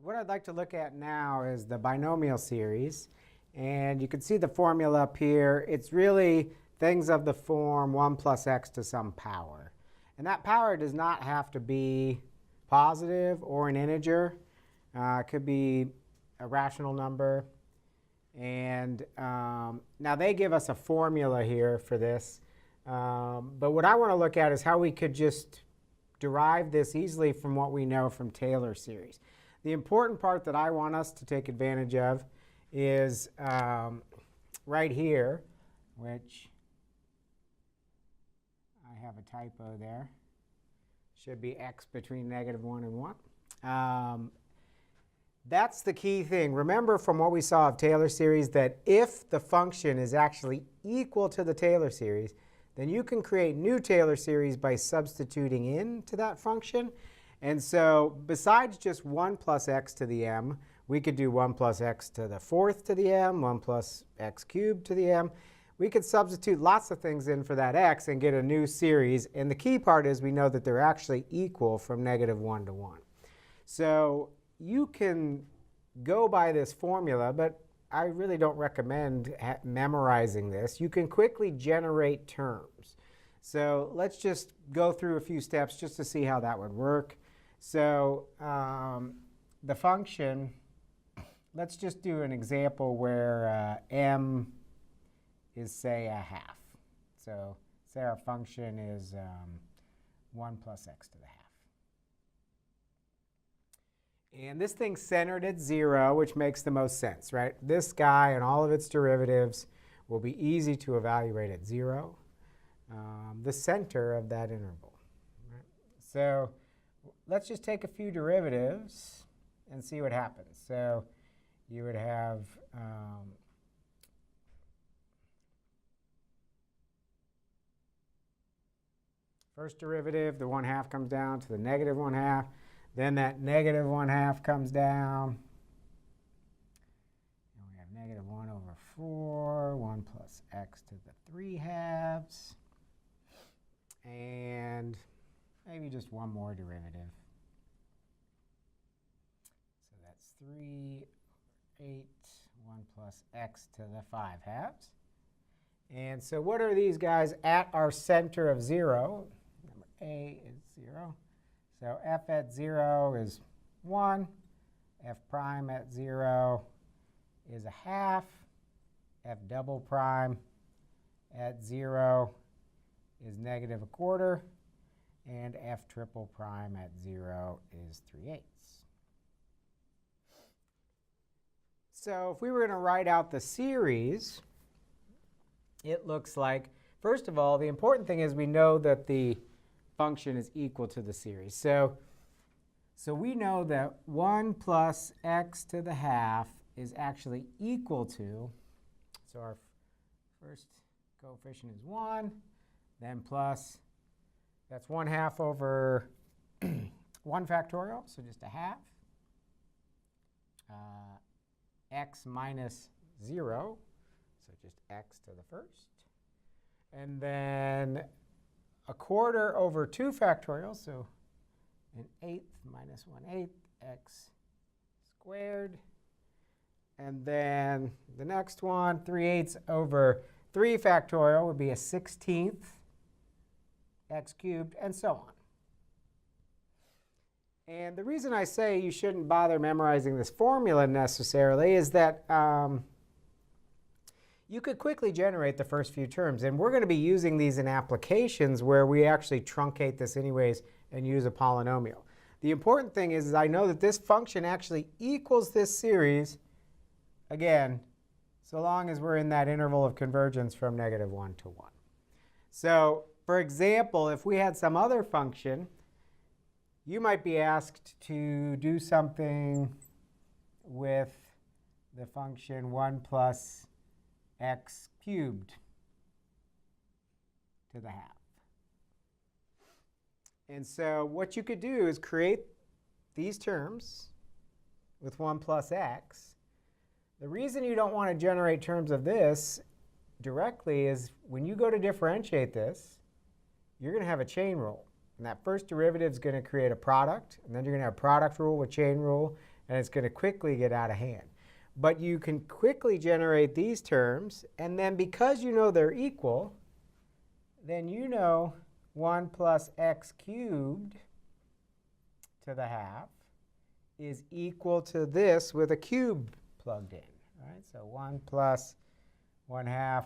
What I'd like to look at now is the binomial series. And you can see the formula up here. It's really things of the form 1 plus x to some power. And that power does not have to be positive or an integer. It could be a rational number. And now they give us a formula here for this. But what I want to look at is how we could just derive this easily from what we know from Taylor series. The important part that I want us to take advantage of is right here, which I have a typo there. Should be x between -1 and 1. That's the key thing. Remember from what we saw of Taylor series that if the function is actually equal to the Taylor series, then you can create new Taylor series by substituting into that function. And so besides just 1 plus x to the m, we could do 1 plus x to the 4th to the m, 1 plus x cubed to the m. We could substitute lots of things in for that x and get a new series. And the key part is we know that they're actually equal from -1 to 1. So you can go by this formula, but I really don't recommend memorizing this. You can quickly generate terms. So let's just go through a few steps just to see how that would work. So the function, let's just do an example where m is, say, a half. So say our function is 1 plus x to the half. And this thing's centered at 0, which makes the most sense, right? This guy and all of its derivatives will be easy to evaluate at 0, the center of that interval. Right? So let's just take a few derivatives and see what happens. So you would have first derivative, the 1/2 comes down to the -1/2. Then that -1/2 comes down. And we have -1 over 4, 1 plus x to the 3/2. And maybe just one more derivative. So that's 3, 8, 1 plus x to the 5/2. And so what are these guys at our center of 0? Number A is 0. So f at 0 is 1. F prime at 0 is a half. F double prime at 0 is -1/4. And f triple prime at 0 is 3/8. So if we were going to write out the series, it looks like, first of all, the important thing is we know that the function is equal to the series. So we know that 1 plus x to the half is actually equal to, so our first coefficient is 1, then plus, that's 1/2 over 1 factorial, so just a half, x minus 0, so just x to the first, and then 1/4 over 2 factorial, so an 1/8 minus 1/8 x squared. And then the next one, 3/8 over 3 factorial would be a 16th x cubed, and so on. And the reason I say you shouldn't bother memorizing this formula necessarily is that you could quickly generate the first few terms. And we're going to be using these in applications where we actually truncate this anyways and use a polynomial. The important thing is I know that this function actually equals this series, again, so long as we're in that interval of convergence from -1 to 1. So for example, if we had some other function, you might be asked to do something with the function 1 plus x cubed to the half. And so what you could do is create these terms with 1 plus x. The reason you don't want to generate terms of this directly is when you go to differentiate this, you're going to have a chain rule. And that first derivative is going to create a product. And then you're going to have product rule with chain rule. and it's going to quickly get out of hand. But you can quickly generate these terms, and then because you know they're equal, then you know 1 plus x cubed to the half is equal to this with a cube plugged in. Right? So 1 plus 1/2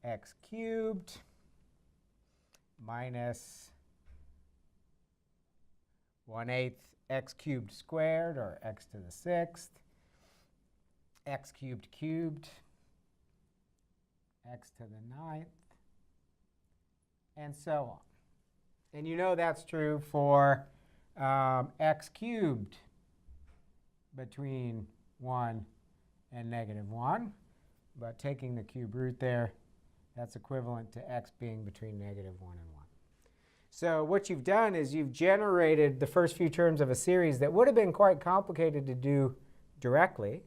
x cubed minus 1/8 x cubed squared, or x to the 6th, x cubed cubed, x to the 9th, and so on. And you know that's true for x cubed between 1 and -1. But taking the cube root there, that's equivalent to x being between -1 and 1. So what you've done is you've generated the first few terms of a series that would have been quite complicated to do directly.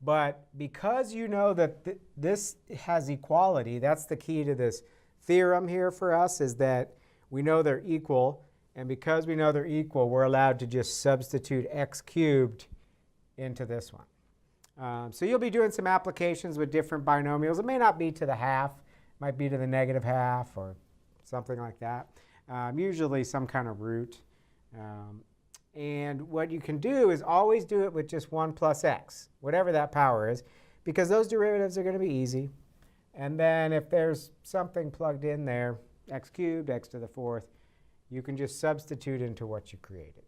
But because you know that this has equality, that's the key to this theorem here for us, is that we know they're equal. And because we know they're equal, we're allowed to just substitute x cubed into this one. So you'll be doing some applications with different binomials. It may not be to the half. It might be to the -1/2 or something like that. Usually some kind of root. And what you can do is always do it with just 1 plus x, whatever that power is, because those derivatives are going to be easy. And then if there's something plugged in there, x cubed, x to the 4th, you can just substitute into what you created.